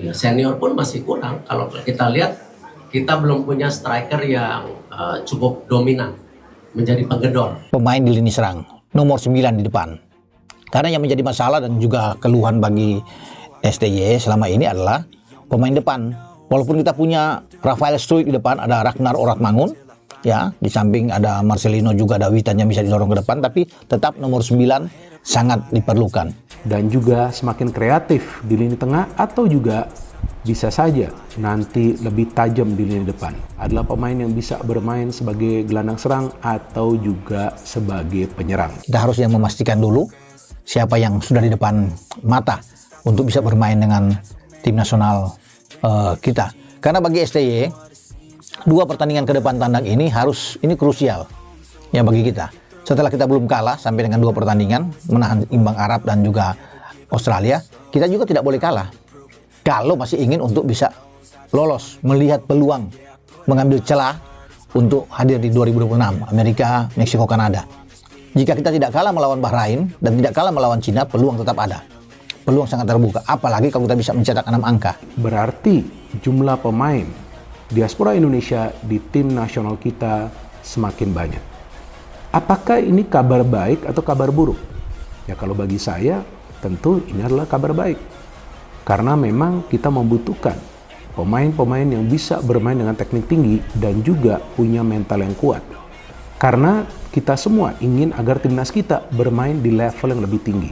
Ya, senior pun masih kurang. Kalau kita lihat, kita belum punya striker yang cukup dominan, menjadi penggedor. Pemain di lini serang, nomor 9 di depan. Karena yang menjadi masalah dan juga keluhan bagi STY selama ini adalah pemain depan. Walaupun kita punya Rafael Struijk di depan, ada Ragnar Oratmangun, ya, di samping ada Marcelino juga, ada Witan yang bisa didorong ke depan, tapi tetap nomor 9 sangat diperlukan. Dan juga semakin kreatif di lini tengah atau juga bisa saja nanti lebih tajam di lini depan. Adalah pemain yang bisa bermain sebagai gelandang serang atau juga sebagai penyerang. Kita harus yang memastikan dulu siapa yang sudah di depan mata untuk bisa bermain dengan tim nasional kita. Karena bagi STY, 2 pertandingan ke depan tandang ini krusial ya bagi kita. Setelah kita belum kalah sampai dengan 2 pertandingan, menahan imbang Arab dan juga Australia, kita juga tidak boleh kalah. Kalau masih ingin untuk bisa lolos, melihat peluang, mengambil celah untuk hadir di 2026, Amerika, Meksiko, Kanada. Jika kita tidak kalah melawan Bahrain dan tidak kalah melawan Cina, peluang tetap ada. Peluang sangat terbuka, apalagi kalau kita bisa mencetak 6 angka. Berarti jumlah pemain diaspora Indonesia di tim nasional kita semakin banyak. Apakah ini kabar baik atau kabar buruk? Ya kalau bagi saya, tentu ini adalah kabar baik. Karena memang kita membutuhkan pemain-pemain yang bisa bermain dengan teknik tinggi dan juga punya mental yang kuat. Karena kita semua ingin agar timnas kita bermain di level yang lebih tinggi.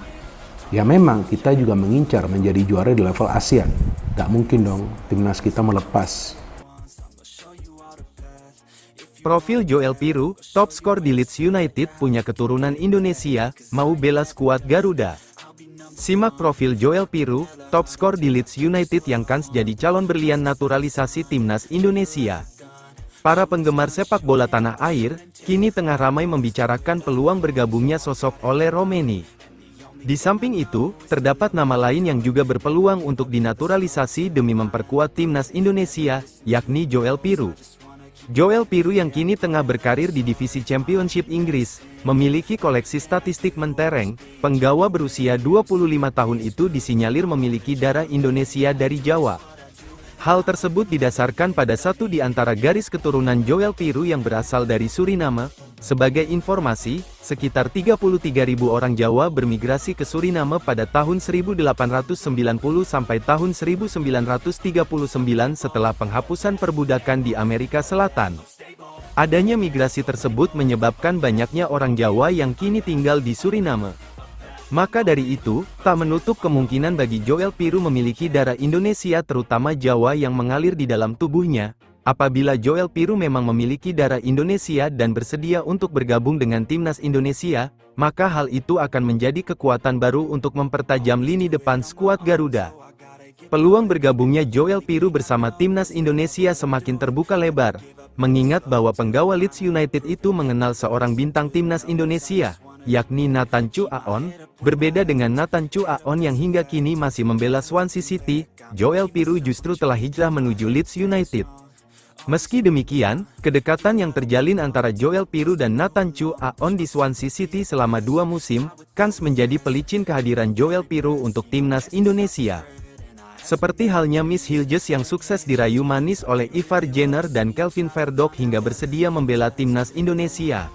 Ya memang kita juga mengincar menjadi juara di level ASEAN. Gak mungkin dong timnas kita melepas. Profil Joel Piru, top skor di Leeds United, punya keturunan Indonesia, mau bela skuad Garuda. Simak profil Joel Piru, top skor di Leeds United yang kans jadi calon berlian naturalisasi timnas Indonesia. Para penggemar sepak bola tanah air, kini tengah ramai membicarakan peluang bergabungnya sosok Ole Romeni. Di samping itu, terdapat nama lain yang juga berpeluang untuk dinaturalisasi demi memperkuat timnas Indonesia, yakni Joel Piru. Joel Piru yang kini tengah berkarir di divisi Championship Inggris, memiliki koleksi statistik mentereng. Penggawa berusia 25 tahun itu disinyalir memiliki darah Indonesia dari Jawa. Hal tersebut didasarkan pada satu di antara garis keturunan Joel Piru yang berasal dari Suriname. Sebagai informasi, sekitar 33.000 orang Jawa bermigrasi ke Suriname pada tahun 1890 sampai tahun 1939 setelah penghapusan perbudakan di Amerika Selatan. Adanya migrasi tersebut menyebabkan banyaknya orang Jawa yang kini tinggal di Suriname. Maka dari itu, tak menutup kemungkinan bagi Joel Piru memiliki darah Indonesia terutama Jawa yang mengalir di dalam tubuhnya. Apabila Joel Piru memang memiliki darah Indonesia dan bersedia untuk bergabung dengan timnas Indonesia, maka hal itu akan menjadi kekuatan baru untuk mempertajam lini depan skuad Garuda. Peluang bergabungnya Joel Piru bersama timnas Indonesia semakin terbuka lebar, mengingat bahwa penggawa Leeds United itu mengenal seorang bintang timnas Indonesia, yakni Nathan Chu Aon. Berbeda dengan Nathan Chu Aon yang hingga kini masih membela Swansea City, Joel Piru justru telah hijrah menuju Leeds United. Meski demikian, kedekatan yang terjalin antara Joel Piru dan Nathan Chu Aon di Swansea City selama 2 musim, kans menjadi pelicin kehadiran Joel Piru untuk timnas Indonesia. Seperti halnya Miss Hilges yang sukses dirayu manis oleh Ivar Jenner dan Kelvin Verdonk hingga bersedia membela timnas Indonesia.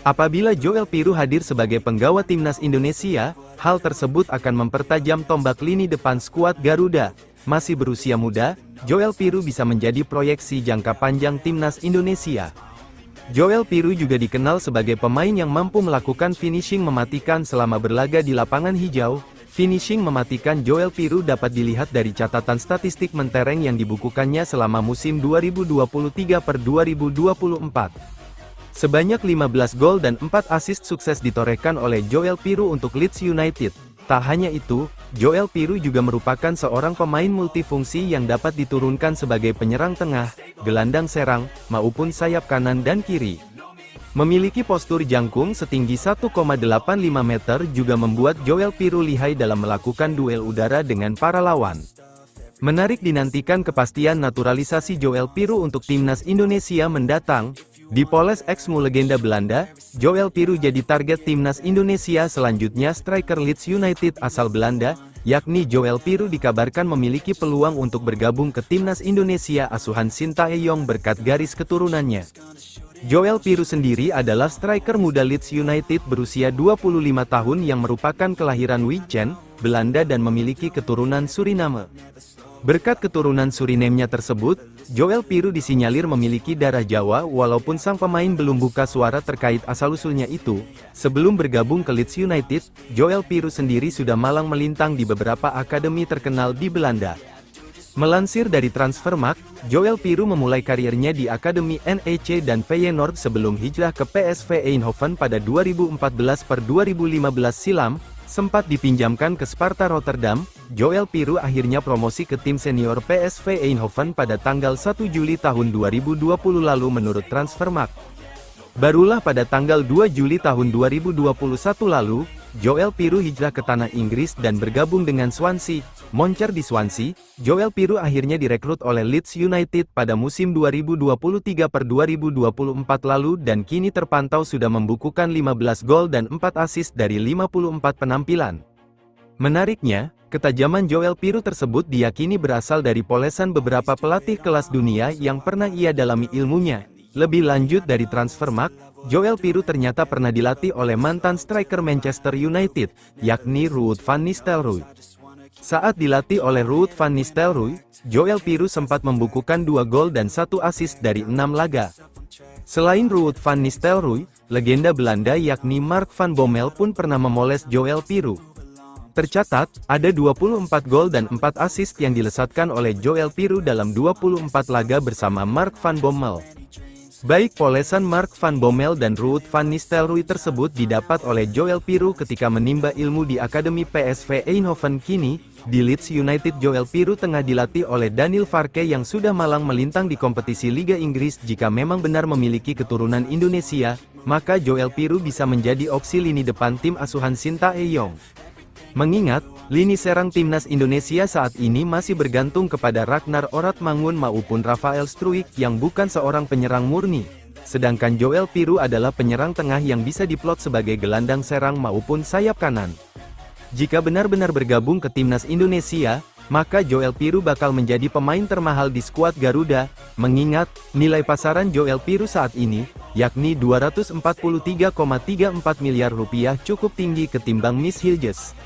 Apabila Joel Piru hadir sebagai penggawa timnas Indonesia, hal tersebut akan mempertajam tombak lini depan skuad Garuda. Masih berusia muda, Joel Piru bisa menjadi proyeksi jangka panjang timnas Indonesia. Joel Piru juga dikenal sebagai pemain yang mampu melakukan finishing mematikan selama berlaga di lapangan hijau. Finishing mematikan Joel Piru dapat dilihat dari catatan statistik mentereng yang dibukukannya selama musim 2023-2024. Sebanyak 15 gol dan 4 assist sukses ditorehkan oleh Joel Piru untuk Leeds United. Tak hanya itu, Joel Piru juga merupakan seorang pemain multifungsi yang dapat diturunkan sebagai penyerang tengah, gelandang serang, maupun sayap kanan dan kiri. Memiliki postur jangkung setinggi 1,85 meter juga membuat Joel Piru lihai dalam melakukan duel udara dengan para lawan. Menarik dinantikan kepastian naturalisasi Joel Piru untuk timnas Indonesia mendatang. Dipoles ex-mu legenda Belanda, Joel Piru jadi target timnas Indonesia selanjutnya. Striker Leeds United asal Belanda, yakni Joel Piru dikabarkan memiliki peluang untuk bergabung ke timnas Indonesia asuhan Sintayong berkat garis keturunannya. Joel Piru sendiri adalah striker muda Leeds United berusia 25 tahun yang merupakan kelahiran Wijchen, Belanda dan memiliki keturunan Suriname. Berkat keturunan Suriname-nya tersebut, Joel Piru disinyalir memiliki darah Jawa walaupun sang pemain belum buka suara terkait asal-usulnya itu. Sebelum bergabung ke Leeds United, Joel Piru sendiri sudah malang melintang di beberapa akademi terkenal di Belanda. Melansir dari Transfermarkt, Joel Piru memulai karirnya di akademi NEC dan Feyenoord sebelum hijrah ke PSV Eindhoven pada 2014-2015 silam. Sempat dipinjamkan ke Sparta Rotterdam, Joel Piru akhirnya promosi ke tim senior PSV Eindhoven pada tanggal 1 Juli tahun 2020 lalu menurut Transfermarkt. Barulah pada tanggal 2 Juli tahun 2021 lalu, Joel Piru hijrah ke tanah Inggris dan bergabung dengan Swansea. Moncer di Swansea, Joel Piru akhirnya direkrut oleh Leeds United pada musim 2023-2024 lalu dan kini terpantau sudah membukukan 15 gol dan 4 assist dari 54 penampilan. Menariknya, ketajaman Joel Piru tersebut diyakini berasal dari polesan beberapa pelatih kelas dunia yang pernah ia dalami ilmunya. Lebih lanjut dari Transfermarkt, Joel Piru ternyata pernah dilatih oleh mantan striker Manchester United, yakni Ruud van Nistelrooy. Saat dilatih oleh Ruud van Nistelrooy, Joel Piru sempat membukukan 2 gol dan 1 assist dari 6 laga. Selain Ruud van Nistelrooy, legenda Belanda yakni Mark van Bommel pun pernah memoles Joel Piru. Tercatat, ada 24 gol dan 4 assist yang dilesatkan oleh Joel Piru dalam 24 laga bersama Mark van Bommel. Baik polesan Mark van Bommel dan Ruud van Nistelrooy tersebut didapat oleh Joel Piru ketika menimba ilmu di Akademi PSV Eindhoven. Kini, di Leeds United Joel Piru tengah dilatih oleh Daniel Farke yang sudah malang melintang di kompetisi Liga Inggris. Jika memang benar memiliki keturunan Indonesia, maka Joel Piru bisa menjadi opsi lini depan tim asuhan Sintayong. Mengingat, lini serang timnas Indonesia saat ini masih bergantung kepada Ragnar Oratmangun maupun Rafael Struijk yang bukan seorang penyerang murni. Sedangkan Joel Piru adalah penyerang tengah yang bisa diplot sebagai gelandang serang maupun sayap kanan. Jika benar-benar bergabung ke timnas Indonesia, maka Joel Piru bakal menjadi pemain termahal di skuad Garuda, mengingat nilai pasaran Joel Piru saat ini, yakni Rp243,34 miliar cukup tinggi ketimbang Miss Hilges.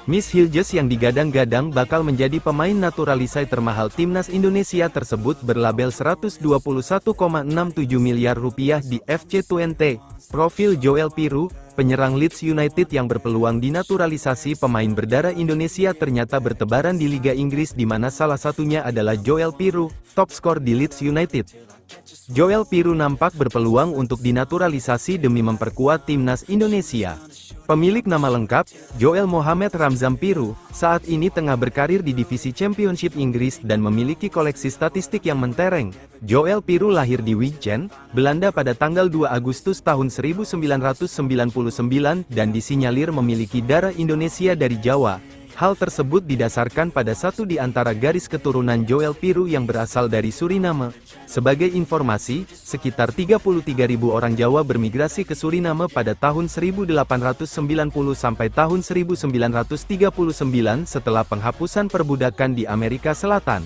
Miss Hilges yang digadang-gadang bakal menjadi pemain naturalisasi termahal timnas Indonesia tersebut berlabel Rp121,67 miliar di FC Twente. Profil Joel Piru, penyerang Leeds United yang berpeluang dinaturalisasi pemain berdarah Indonesia ternyata bertebaran di Liga Inggris di mana salah satunya adalah Joel Piru, top skor di Leeds United. Joel Piru nampak berpeluang untuk dinaturalisasi demi memperkuat timnas Indonesia. Pemilik nama lengkap, Joel Mohamed Ramzan Piru, saat ini tengah berkarir di divisi Championship Inggris dan memiliki koleksi statistik yang mentereng. Joel Piru lahir di Wijchen, Belanda pada tanggal 2 Agustus tahun 1999 dan disinyalir memiliki darah Indonesia dari Jawa. Hal tersebut didasarkan pada satu di antara garis keturunan Joel Piru yang berasal dari Suriname. Sebagai informasi, sekitar 33.000 orang Jawa bermigrasi ke Suriname pada tahun 1890 sampai tahun 1939 setelah penghapusan perbudakan di Amerika Selatan.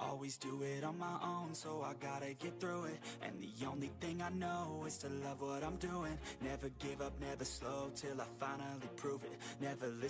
Always do it on my own, so I gotta get through it. And the only thing I know is to love what I'm doing. Never give up, never slow, till I finally prove it. Never listen